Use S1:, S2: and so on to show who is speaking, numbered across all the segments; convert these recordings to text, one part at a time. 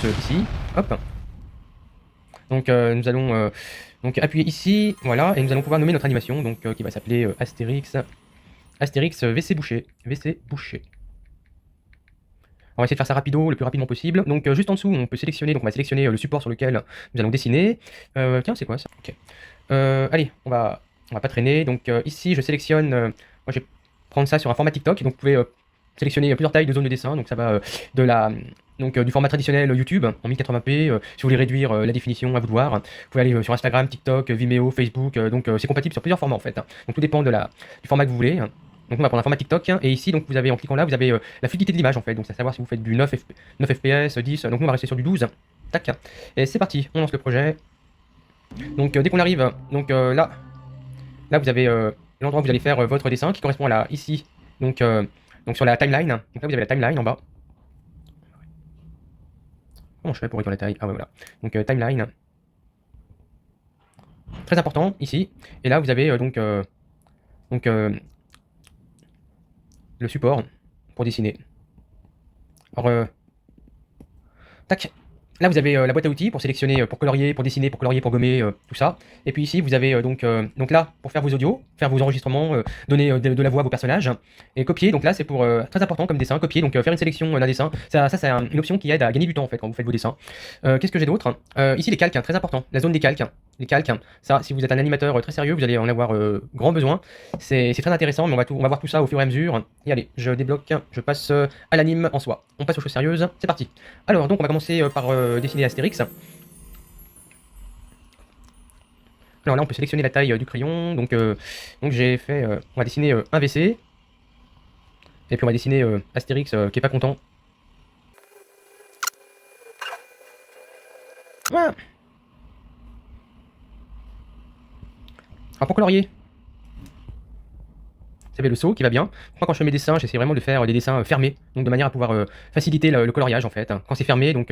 S1: plus ici, hop. Donc nous allons donc appuyer ici, voilà, et nous allons pouvoir nommer notre animation, donc qui va s'appeler Astérix WC bouché, WC bouché. On va essayer de faire ça rapido, le plus rapidement possible. Donc juste en dessous, on peut sélectionner, donc on va sélectionner le support sur lequel nous allons dessiner. Tiens, c'est quoi ça? Ok. Allez, on va pas traîner. Donc ici, je sélectionne, moi je vais prendre ça sur un format TikTok. Donc vous pouvez sélectionner plusieurs tailles de zone de dessin. Donc ça va de la du format traditionnel YouTube en 1080p. Si vous voulez réduire la définition, à vous de voir. Vous pouvez aller sur Instagram, TikTok, Vimeo, Facebook. Donc c'est compatible sur plusieurs formats en fait. Donc tout dépend du format que vous voulez. Donc on va prendre un format TikTok, et ici donc vous avez, en cliquant là, vous avez la fluidité de l'image en fait. Donc c'est à savoir si vous faites du 9 fps, 10. Donc nous on va rester sur du 12. Tac. Et c'est parti, on lance le projet. Donc dès qu'on arrive, donc là vous avez l'endroit où vous allez faire votre dessin qui correspond à la ici. Donc sur la timeline. Donc là vous avez la timeline en bas. Comment je fais pour réduire la taille? Ah ouais, voilà. Donc timeline. Très important ici. Et là vous avez donc le support pour dessiner. Alors tac. Là, vous avez la boîte à outils pour sélectionner, pour colorier, pour dessiner, pour colorier, pour gommer, tout ça. Et puis ici, vous avez donc là, pour faire vos audios, faire vos enregistrements, donner de la voix à vos personnages. Et copier, donc là, c'est pour très important comme dessin, copier, donc faire une sélection d'un dessin. Ça c'est une option qui aide à gagner du temps en fait quand vous faites vos dessins. Qu'est-ce que j'ai d'autre? Ici, les calques, très important. La zone des calques. Les calques, ça, si vous êtes un animateur très sérieux, vous allez en avoir grand besoin. C'est très intéressant, mais on va voir tout ça au fur et à mesure. Et allez, je débloque, je passe à l'anime en soi. On passe aux choses sérieuses, c'est parti. Alors, donc, on va commencer par dessiner Astérix. Alors là, on peut sélectionner la taille du crayon. Donc j'ai fait, on va dessiner un WC. Et puis on va dessiner Astérix qui est pas content. Voilà. Alors pour colorier, vous savez le saut qui va bien. Moi quand je fais mes dessins, j'essaie vraiment de faire des dessins fermés, donc de manière à pouvoir faciliter le coloriage en fait. Quand c'est fermé, donc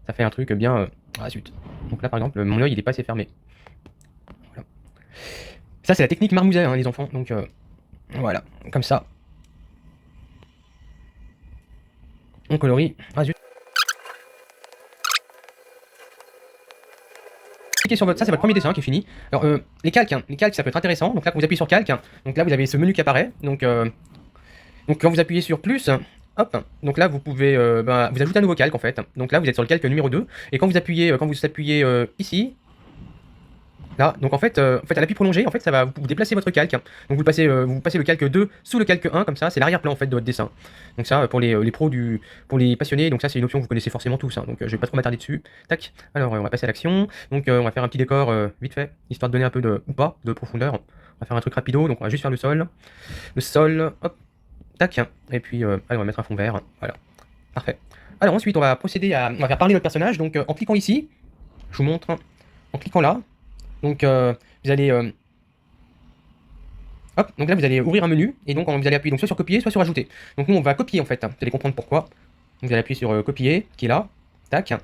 S1: ça fait un truc bien. Ah zut. Donc là par exemple, mon œil il est pas assez fermé. Voilà. Ça c'est la technique marmouset hein, les enfants. Donc voilà, comme ça. On colorie. Ah zut. Cliquez sur votre, ça c'est votre premier dessin qui est fini. Alors les calques ça peut être intéressant. Donc là quand vous appuyez sur calque, donc là vous avez ce menu qui apparaît. Donc quand vous appuyez sur plus, hop, donc là vous pouvez vous ajoutez un nouveau calque en fait. Donc là vous êtes sur le calque numéro 2. Et quand vous appuyez ici, là, donc en fait à l'appui prolongé, en fait ça va vous déplacer votre calque. Donc vous passez le calque 2 sous le calque 1 comme ça, c'est l'arrière-plan en fait de votre dessin. Donc ça pour les pros pour les passionnés, donc ça c'est une option que vous connaissez forcément tous. Donc je vais pas trop m'attarder dessus. Tac. Alors on va passer à l'action. Donc on va faire un petit décor vite fait, histoire de donner un peu de ou pas de profondeur. On va faire un truc rapido, donc on va juste faire le sol. Le sol, hop. Tac. Et puis, allez, on va mettre un fond vert. Voilà. Parfait. Alors ensuite, on va procéder à... On va faire parler notre personnage. Donc, en cliquant ici, je vous montre. En cliquant là. Donc, vous allez... hop. Donc là, vous allez ouvrir un menu. Et donc, vous allez appuyer donc, soit sur copier, soit sur ajouter. Donc, nous, on va copier, en fait. Vous allez comprendre pourquoi. Donc, vous allez appuyer sur copier, qui est là. Tac.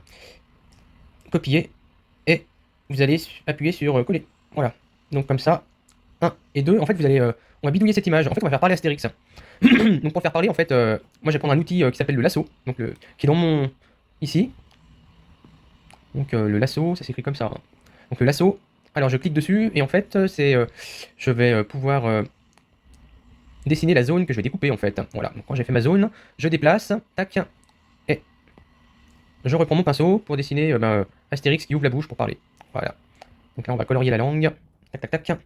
S1: Copier. Et vous allez appuyer sur coller. Voilà. Donc, comme ça. 1 et 2. En fait, vous allez... on va bidouiller cette image. En fait, on va faire parler Astérix. Donc pour faire parler, en fait, moi je vais prendre un outil qui s'appelle le lasso, donc qui est dans mon... ici. Donc le lasso, ça s'écrit comme ça. Hein. Donc le lasso, alors je clique dessus, et en fait, je vais pouvoir dessiner la zone que je vais découper, en fait. Voilà, donc quand j'ai fait ma zone, je déplace, tac, et je reprends mon pinceau pour dessiner Astérix qui ouvre la bouche pour parler. Voilà. Donc là, on va colorier la langue. Tac, tac, tac.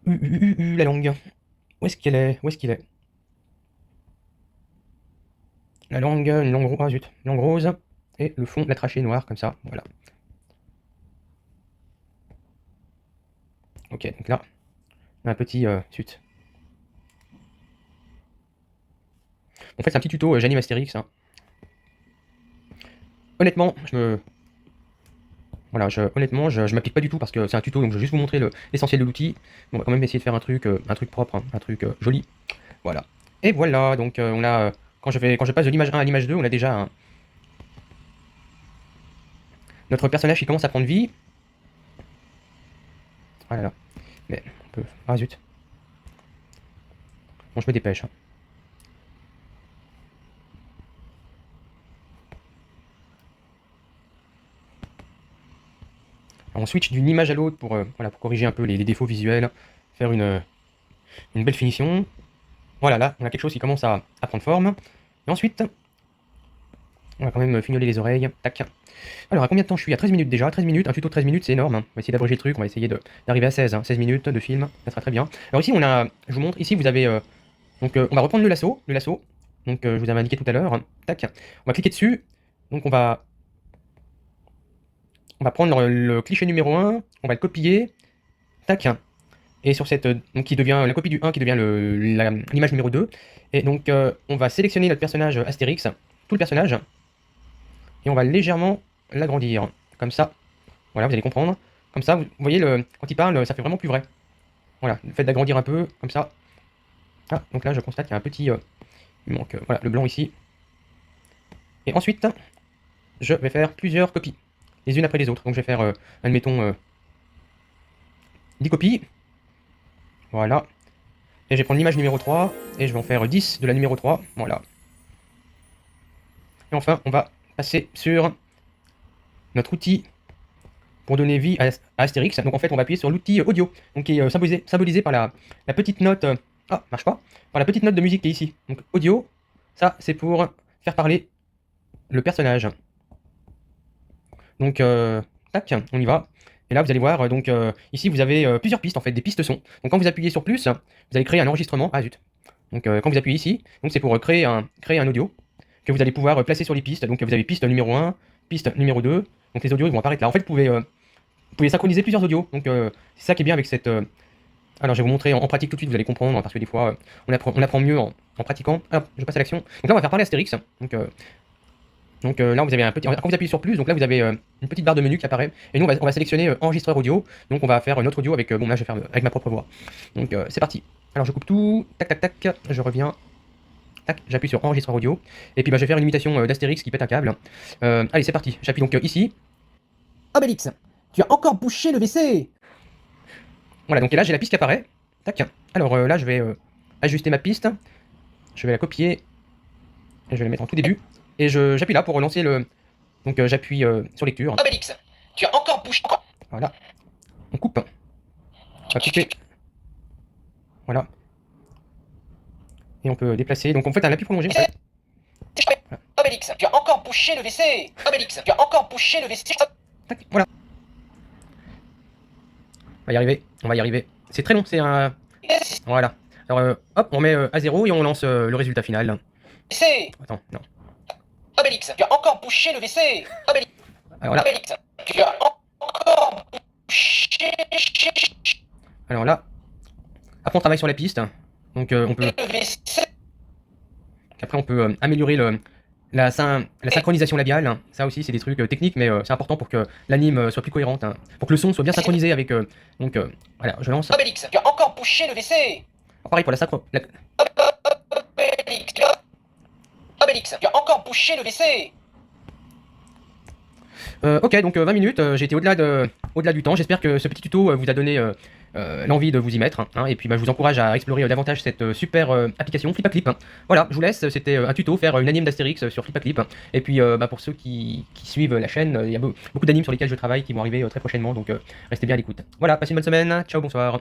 S1: La langue. Où est-ce qu'elle est? Où est-ce qu'il est? La langue, une langue, ah, zut, une langue rose, et le fond, la trachée noire, comme ça, voilà. Ok, donc là, un petit zut. En fait, c'est un petit tuto j'anime Astérix. Hein. Honnêtement, voilà, honnêtement, je m'applique pas du tout parce que c'est un tuto, donc je vais juste vous montrer l'essentiel de l'outil. On va quand même essayer de faire un truc propre, hein, un truc joli. Voilà. Et voilà, donc on a, quand je passe de l'image 1 à l'image 2, on a déjà notre personnage qui commence à prendre vie. Voilà. Mais on peut... Ah zut. Bon, je me dépêche. Hein. on switch d'une image à l'autre pour, voilà, pour corriger un peu les défauts visuels, faire une belle finition. Voilà, là, on a quelque chose qui commence à prendre forme. Et ensuite, on va quand même fignoler les oreilles. Tac. Alors, à combien de temps je suis? À 13 minutes déjà. 13 minutes, un tuto de 13 minutes, c'est énorme. On va essayer d'abréger le truc, on va essayer d'arriver à 16. 16 minutes de film, ça sera très bien. Alors ici, je vous montre, ici vous avez, donc on va reprendre le lasso. Donc je vous avais indiqué tout à l'heure. Tac. On va cliquer dessus. Donc on va prendre le cliché numéro 1, on va le copier. Tac. Et sur cette, donc qui devient la copie du 1 qui devient l'image numéro 2. Et donc on va sélectionner notre personnage Astérix, tout le personnage, et on va légèrement l'agrandir, comme ça. Voilà, vous allez comprendre. Comme ça, vous voyez, quand il parle, ça fait vraiment plus vrai. Voilà, le fait d'agrandir un peu, comme ça. Ah, donc là, je constate qu'il y a un petit... il manque, voilà, le blanc ici. Et ensuite, je vais faire plusieurs copies, les unes après les autres. Donc je vais faire, admettons, 10 copies. Voilà. Et je vais prendre l'image numéro 3, et je vais en faire 10 de la numéro 3. Voilà. Et enfin, on va passer sur notre outil pour donner vie à Astérix. Donc en fait, on va appuyer sur l'outil audio, donc qui est symbolisé par la petite note... ah, marche pas. Par la petite note de musique qui est ici. Donc audio, ça c'est pour faire parler le personnage. Donc, tac, on y va. Et là, vous allez voir, donc ici, vous avez plusieurs pistes, en fait, des pistes son. Donc, quand vous appuyez sur plus, vous allez créer un enregistrement. Ah, zut. Donc, quand vous appuyez ici, donc c'est pour créer un audio que vous allez pouvoir placer sur les pistes. Donc, vous avez piste numéro 1, piste numéro 2. Donc, les audios, ils vont apparaître là. En fait, vous pouvez synchroniser plusieurs audios. Donc, c'est ça qui est bien avec cette... alors, je vais vous montrer en pratique tout de suite, vous allez comprendre, parce que des fois, on apprend mieux en pratiquant. Hop, je passe à l'action. Donc là, on va faire parler Astérix. Donc là, vous avez un petit... Quand vous appuyez sur plus, donc là, vous avez une petite barre de menu qui apparaît. Et nous, on va sélectionner enregistreur audio. Donc, on va faire notre audio avec... bon, là, je vais faire avec ma propre voix. Donc, c'est parti. Alors, je coupe tout. Tac, tac, tac. Je reviens. Tac, j'appuie sur enregistreur audio. Et puis, bah, je vais faire une imitation d'Astérix qui pète un câble. Allez, c'est parti. J'appuie donc ici.
S2: Obélix, tu as encore bouché le WC.
S1: Voilà, donc et là, j'ai la piste qui apparaît. Tac. Alors, là, je vais ajuster ma piste. Je vais la copier. Et je vais la mettre en tout début. Et j'appuie là pour relancer le... Donc j'appuie sur lecture.
S2: Obélix, tu as encore bouché.
S1: Voilà. On coupe. On va couper. Voilà. Et on peut déplacer. Donc en fait un appui prolongé. En fait.
S2: Voilà. Obélix, tu as encore bouché le WC. Obélix, tu as encore bouché le WC.
S1: Tac, voilà. On va y arriver. On va y arriver. C'est très long. C'est un... Voilà. Alors hop, on met à 0 et on lance le résultat final.
S2: WC.
S1: Attends, non.
S2: Obélix, tu as encore bouché le WC. Obélix.
S1: Alors là.
S2: Obélix, tu as encore bouché
S1: Alors là. Après on travaille sur la piste. Donc on peut...
S2: le WC.
S1: Après on peut améliorer la synchronisation labiale. Ça aussi c'est des trucs techniques, mais c'est important pour que l'anime soit plus cohérente. Pour que le son soit bien synchronisé avec... donc voilà, je lance.
S2: Obélix, tu as encore bouché le WC.
S1: Pareil pour la synchro...
S2: Obélix, tu as encore bouché le WC.
S1: Ok, donc 20 minutes, j'ai été au-delà du temps. J'espère que ce petit tuto vous a donné l'envie de vous y mettre. Hein, et puis bah, je vous encourage à explorer davantage cette super application Flipaclip. Voilà, je vous laisse. C'était un tuto, faire une anime d'Astérix sur Flipaclip. Et puis bah, pour ceux qui suivent la chaîne, il y a beaucoup d'animes sur lesquels je travaille qui vont arriver très prochainement. Donc restez bien à l'écoute. Voilà, passez une bonne semaine. Ciao, bonsoir.